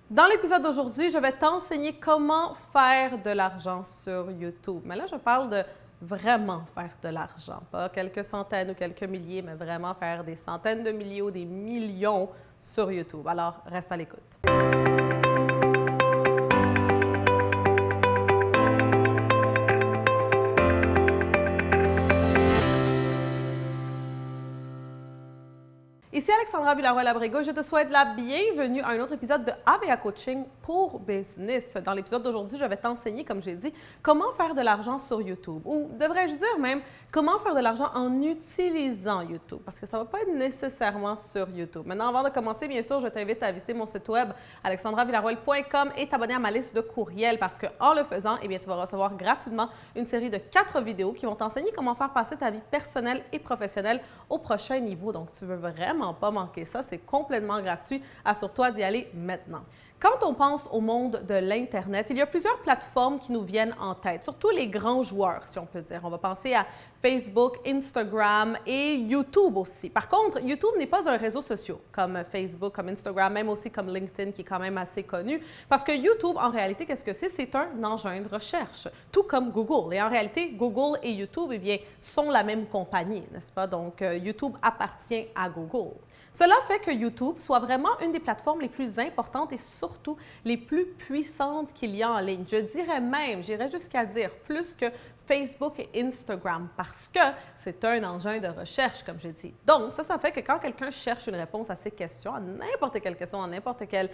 Dans l'épisode d'aujourd'hui, je vais t'enseigner comment faire de l'argent sur YouTube. Mais là, je parle de vraiment faire de l'argent, pas quelques centaines ou quelques milliers, mais vraiment faire des centaines de milliers ou des millions sur YouTube. Alors, reste à l'écoute. Ici Alexandra Villaroy-Labrego, je te souhaite la bienvenue à un autre épisode de AVA Coaching pour Business. Dans l'épisode d'aujourd'hui, je vais t'enseigner, comme j'ai dit, comment faire de l'argent sur YouTube. Ou devrais-je dire même, comment faire de l'argent en utilisant YouTube. Parce que ça ne va pas être nécessairement sur YouTube. Maintenant, avant de commencer, bien sûr, je t'invite à visiter mon site web alexandravillaroy.com et t'abonner à ma liste de courriels parce qu'en le faisant, eh bien, tu vas recevoir gratuitement une série de 4 vidéos qui vont t'enseigner comment faire passer ta vie personnelle et professionnelle au prochain niveau. Donc, tu veux vraiment pas manquer ça, c'est complètement gratuit. Assure-toi d'y aller maintenant. Quand on pense au monde de l'Internet, il y a plusieurs plateformes qui nous viennent en tête, surtout les grands joueurs, si on peut dire. On va penser à Facebook, Instagram et YouTube aussi. Par contre, YouTube n'est pas un réseau social comme Facebook, comme Instagram, même aussi comme LinkedIn qui est quand même assez connu. Parce que YouTube, en réalité, qu'est-ce que c'est? C'est un engin de recherche, tout comme Google. Et en réalité, Google et YouTube, eh bien, sont la même compagnie, n'est-ce pas? Donc, YouTube appartient à Google. Cela fait que YouTube soit vraiment une des plateformes les plus importantes et surtout les plus puissantes qu'il y a en ligne. Je dirais même, j'irais jusqu'à dire plus que Facebook et Instagram parce que c'est un engin de recherche, comme j'ai dit. Donc, ça fait que quand quelqu'un cherche une réponse à ces questions, à n'importe quelle question, à n'importe quel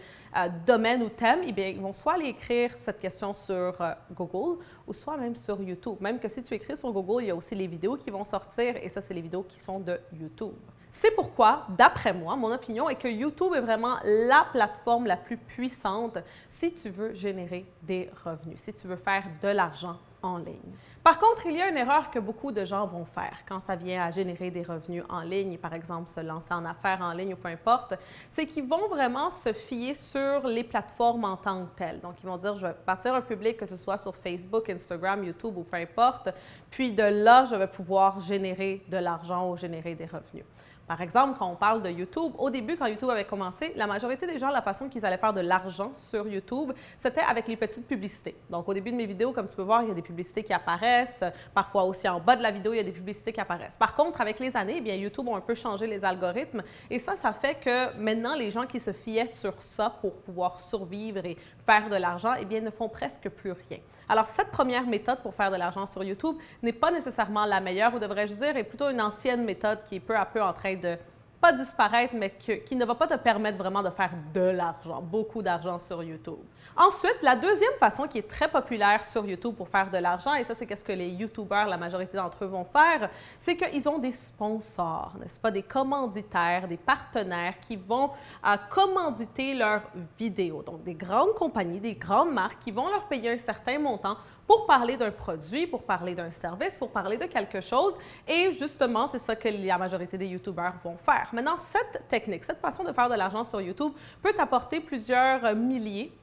domaine ou thème, eh bien, ils vont soit aller écrire cette question sur Google ou soit même sur YouTube. Même que si tu écris sur Google, il y a aussi les vidéos qui vont sortir et ça, c'est les vidéos qui sont de YouTube. C'est pourquoi, d'après moi, mon opinion est que YouTube est vraiment la plateforme la plus puissante si tu veux générer des revenus, si tu veux faire de l'argent en ligne. Par contre, il y a une erreur que beaucoup de gens vont faire quand ça vient à générer des revenus en ligne, par exemple se lancer en affaires en ligne ou peu importe, c'est qu'ils vont vraiment se fier sur les plateformes en tant que telles. Donc, ils vont dire, je vais partir un public, que ce soit sur Facebook, Instagram, YouTube ou peu importe, puis de là, je vais pouvoir générer de l'argent ou générer des revenus. Par exemple, quand on parle de YouTube, au début, quand YouTube avait commencé, la majorité des gens, la façon qu'ils allaient faire de l'argent sur YouTube, c'était avec les petites publicités. Donc, au début de mes vidéos, comme tu peux voir, il y a des publicités qui apparaissent. Parfois aussi, en bas de la vidéo, il y a des publicités qui apparaissent. Par contre, avec les années, eh bien, YouTube a un peu changé les algorithmes et ça fait que maintenant, les gens qui se fiaient sur ça pour pouvoir survivre et faire de l'argent, eh bien, ne font presque plus rien. Alors, cette première méthode pour faire de l'argent sur YouTube n'est pas nécessairement la meilleure, ou devrais-je dire, est plutôt une ancienne méthode qui est peu à peu en train de pas disparaître, mais qui ne va pas te permettre vraiment de faire de l'argent, beaucoup d'argent sur YouTube. Ensuite, la deuxième façon qui est très populaire sur YouTube pour faire de l'argent, et ça c'est qu'est-ce que les YouTubers, la majorité d'entre eux vont faire, c'est qu'ils ont des sponsors, n'est-ce pas, des commanditaires, des partenaires qui vont commanditer leurs vidéos. Donc des grandes compagnies, des grandes marques qui vont leur payer un certain montant pour parler d'un produit, pour parler d'un service, pour parler de quelque chose. Et justement, c'est ça que la majorité des YouTubers vont faire. Maintenant, cette technique, cette façon de faire de l'argent sur YouTube peut t'apporter plusieurs milliers.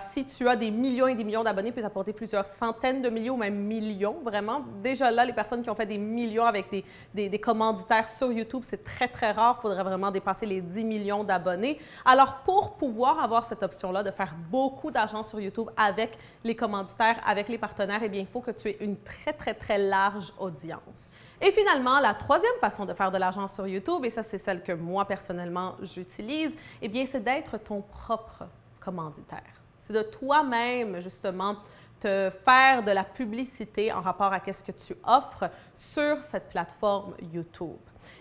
Si tu as des millions et des millions d'abonnés, peut t'apporter plusieurs centaines de milliers ou même millions, vraiment. Déjà là, les personnes qui ont fait des millions avec des commanditaires sur YouTube, c'est très, très rare. Il faudrait vraiment dépasser les 10 millions d'abonnés. Alors, pour pouvoir avoir cette option-là de faire beaucoup d'argent sur YouTube avec les commanditaires, avec les partenaires, eh bien, il faut que tu aies une très, très, très large audience. Et finalement, la troisième façon de faire de l'argent sur YouTube, et ça, c'est celle que moi, personnellement, j'utilise, eh bien, c'est d'être ton propre commanditaire. C'est de toi-même, justement, te faire de la publicité en rapport à ce que tu offres sur cette plateforme YouTube.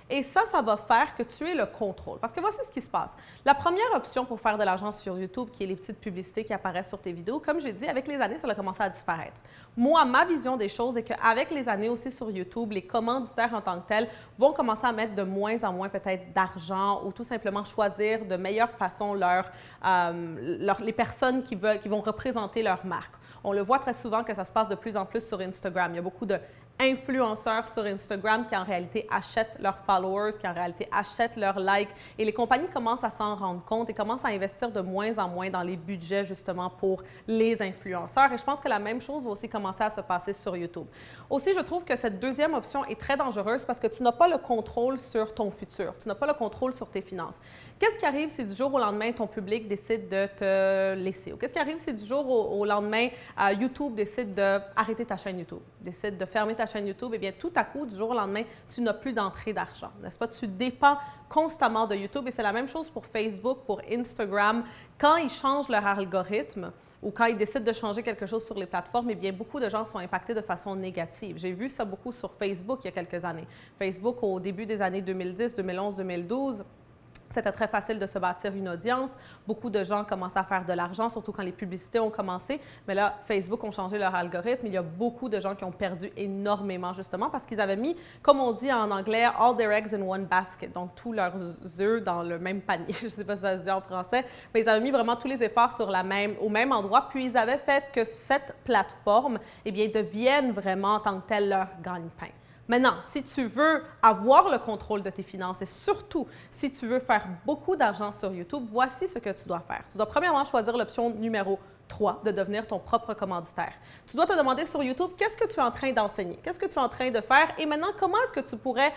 Et ça va faire que tu aies le contrôle. Parce que voici ce qui se passe. La première option pour faire de l'argent sur YouTube, qui est les petites publicités qui apparaissent sur tes vidéos, comme j'ai dit, avec les années, ça a commencé à disparaître. Moi, ma vision des choses est qu'avec les années aussi sur YouTube, les commanditaires en tant que tels vont commencer à mettre de moins en moins peut-être d'argent ou tout simplement choisir de meilleure façon les personnes qui vont représenter leur marque. On le voit très souvent que ça se passe de plus en plus sur Instagram. Il y a beaucoup de influenceurs sur Instagram qui en réalité achètent leurs followers, qui en réalité achètent leurs likes. Et les compagnies commencent à s'en rendre compte et commencent à investir de moins en moins dans les budgets justement pour les influenceurs. Et je pense que la même chose va aussi commencer à se passer sur YouTube. Aussi, je trouve que cette deuxième option est très dangereuse parce que tu n'as pas le contrôle sur ton futur. Tu n'as pas le contrôle sur tes finances. Qu'est-ce qui arrive si du jour au lendemain, ton public décide de te laisser? Ou qu'est-ce qui arrive si du jour au lendemain, YouTube décide d'arrêter ta chaîne YouTube, décide de fermer ta chaîne YouTube? Eh bien, tout à coup, du jour au lendemain, tu n'as plus d'entrée d'argent, n'est-ce pas? Tu dépends constamment de YouTube et c'est la même chose pour Facebook, pour Instagram. Quand ils changent leur algorithme, ou quand ils décident de changer quelque chose sur les plateformes, eh bien, beaucoup de gens sont impactés de façon négative. J'ai vu ça beaucoup sur Facebook il y a quelques années. Facebook, au début des années 2010, 2011, 2012, c'était très facile de se bâtir une audience. Beaucoup de gens commençaient à faire de l'argent, surtout quand les publicités ont commencé. Mais là, Facebook ont changé leur algorithme. Il y a beaucoup de gens qui ont perdu énormément, justement, parce qu'ils avaient mis, comme on dit en anglais, « all their eggs in one basket », donc tous leurs œufs dans le même panier. Je ne sais pas si ça se dit en français, mais ils avaient mis vraiment tous les efforts au même endroit. Puis, ils avaient fait que cette plateforme, eh bien, devienne vraiment en tant que telle leur gagne-pain. Maintenant, si tu veux avoir le contrôle de tes finances et surtout si tu veux faire beaucoup d'argent sur YouTube, voici ce que tu dois faire. Tu dois premièrement choisir l'option numéro 3, de devenir ton propre commanditaire. Tu dois te demander sur YouTube, qu'est-ce que tu es en train d'enseigner? Qu'est-ce que tu es en train de faire? Et maintenant, comment est-ce que tu pourrais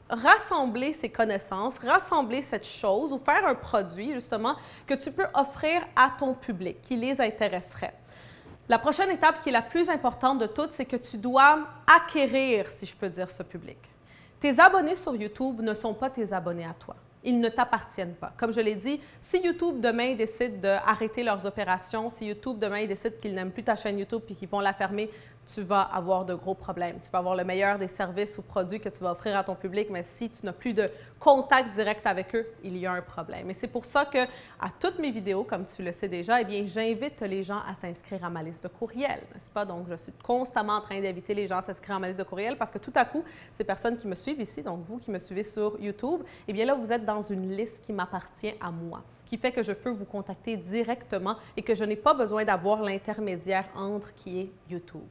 rassembler ces connaissances, rassembler cette chose ou faire un produit, justement, que tu peux offrir à ton public, qui les intéresserait? La prochaine étape qui est la plus importante de toutes, c'est que tu dois acquérir, si je peux dire, ce public. Tes abonnés sur YouTube ne sont pas tes abonnés à toi. Ils ne t'appartiennent pas. Comme je l'ai dit, si YouTube demain décide d'arrêter leurs opérations, si YouTube demain décide qu'ils n'aiment plus ta chaîne YouTube et qu'ils vont la fermer, tu vas avoir de gros problèmes. Tu vas avoir le meilleur des services ou produits que tu vas offrir à ton public, mais si tu n'as plus de contact direct avec eux, il y a un problème. Et c'est pour ça que à toutes mes vidéos, comme tu le sais déjà, eh bien, j'invite les gens à s'inscrire à ma liste de courriel, n'est-ce pas? Donc, je suis constamment en train d'inviter les gens à s'inscrire à ma liste de courriel parce que tout à coup, ces personnes qui me suivent ici, donc vous qui me suivez sur YouTube, eh bien là, vous êtes dans une liste qui m'appartient à moi, qui fait que je peux vous contacter directement et que je n'ai pas besoin d'avoir l'intermédiaire entre qui est YouTube.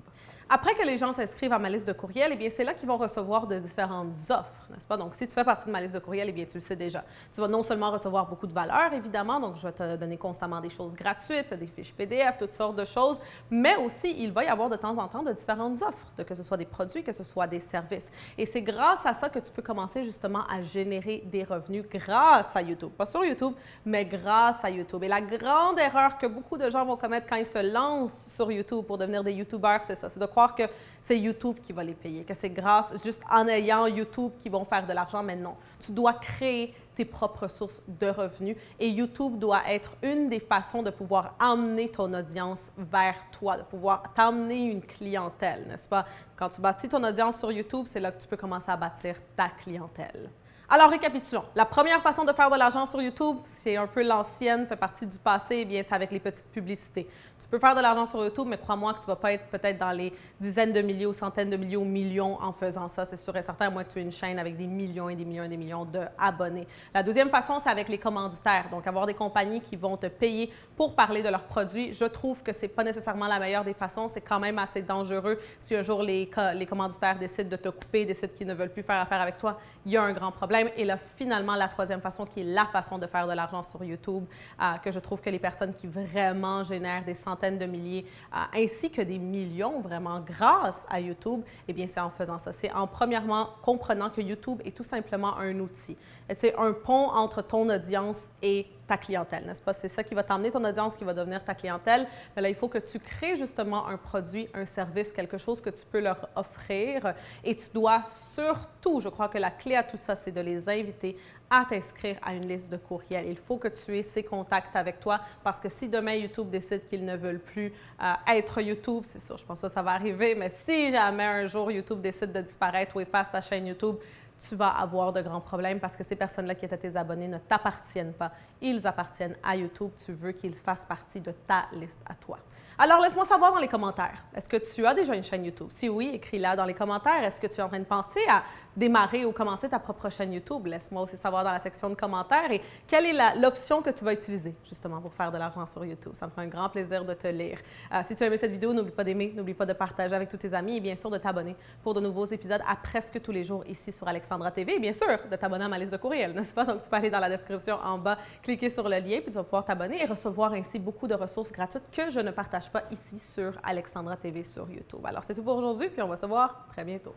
Après que les gens s'inscrivent à ma liste de courriel, eh bien, c'est là qu'ils vont recevoir de différentes offres, n'est-ce pas? Donc, si tu fais partie de ma liste de courriel, eh bien, tu le sais déjà. Tu vas non seulement recevoir beaucoup de valeur, évidemment, donc je vais te donner constamment des choses gratuites, des fiches PDF, toutes sortes de choses, mais aussi, il va y avoir de temps en temps de différentes offres, que ce soit des produits, que ce soit des services. Et c'est grâce à ça que tu peux commencer justement à générer des revenus grâce à YouTube. Pas sur YouTube, mais grâce à YouTube. Et la grande erreur que beaucoup de gens vont commettre quand ils se lancent sur YouTube pour devenir des YouTubers, c'est ça, c'est de croire que c'est YouTube qui va les payer, que c'est grâce, juste en ayant YouTube qu'ils vont faire de l'argent, mais non. Tu dois créer tes propres sources de revenus et YouTube doit être une des façons de pouvoir emmener ton audience vers toi, de pouvoir t'emmener une clientèle, n'est-ce pas? Quand tu bâtis ton audience sur YouTube, c'est là que tu peux commencer à bâtir ta clientèle. Alors, récapitulons. La première façon de faire de l'argent sur YouTube, c'est un peu l'ancienne, fait partie du passé, eh bien, c'est avec les petites publicités. Tu peux faire de l'argent sur YouTube, mais crois-moi que tu ne vas pas être peut-être dans les dizaines de milliers, ou centaines de milliers, ou millions en faisant ça, c'est sûr et certain, à moins que tu aies une chaîne avec des millions et des millions et des millions d'abonnés. La deuxième façon, c'est avec les commanditaires, donc avoir des compagnies qui vont te payer pour parler de leurs produits. Je trouve que ce n'est pas nécessairement la meilleure des façons, c'est quand même assez dangereux si un jour les commanditaires décident de te couper, décident qu'ils ne veulent plus faire affaire avec toi, il y a un grand problème. Et là, finalement, la troisième façon, qui est la façon de faire de l'argent sur YouTube, que je trouve que les personnes qui vraiment génèrent des centaines de milliers, ainsi que des millions vraiment grâce à YouTube, eh bien, c'est en faisant ça. C'est en premièrement comprenant que YouTube est tout simplement un outil. C'est un pont entre ton audience et ta clientèle, n'est-ce pas? C'est ça qui va t'emmener ton audience, qui va devenir ta clientèle. Mais là, il faut que tu crées justement un produit, un service, quelque chose que tu peux leur offrir. Et tu dois surtout, je crois que la clé à tout ça, c'est de les inviter à t'inscrire à une liste de courriel. Il faut que tu aies ces contacts avec toi parce que si demain YouTube décide qu'ils ne veulent plus être YouTube, c'est sûr, je ne pense pas que ça va arriver, mais si jamais un jour YouTube décide de disparaître ou efface ta chaîne YouTube, tu vas avoir de grands problèmes parce que ces personnes-là qui étaient tes abonnés ne t'appartiennent pas. Ils appartiennent à YouTube. Tu veux qu'ils fassent partie de ta liste à toi. Alors, laisse-moi savoir dans les commentaires. Est-ce que tu as déjà une chaîne YouTube? Si oui, écris-la dans les commentaires. Est-ce que tu es en train de penser à démarrer ou commencer ta propre chaîne YouTube? Laisse-moi aussi savoir dans la section de commentaires. Et quelle est l'option que tu vas utiliser justement pour faire de l'argent sur YouTube? Ça me fera un grand plaisir de te lire. Si tu as aimé cette vidéo, n'oublie pas d'aimer, n'oublie pas de partager avec tous tes amis et bien sûr de t'abonner pour de nouveaux épisodes à presque tous les jours ici sur Alexandra TV. Et bien sûr, de t'abonner à ma liste de courriel, n'est-ce pas? Donc, tu peux aller dans la description en bas, cliquer sur le lien, puis tu vas pouvoir t'abonner et recevoir ainsi beaucoup de ressources gratuites que je ne partage pas ici sur Alexandra TV sur YouTube. Alors, c'est tout pour aujourd'hui, puis on va se voir très bientôt.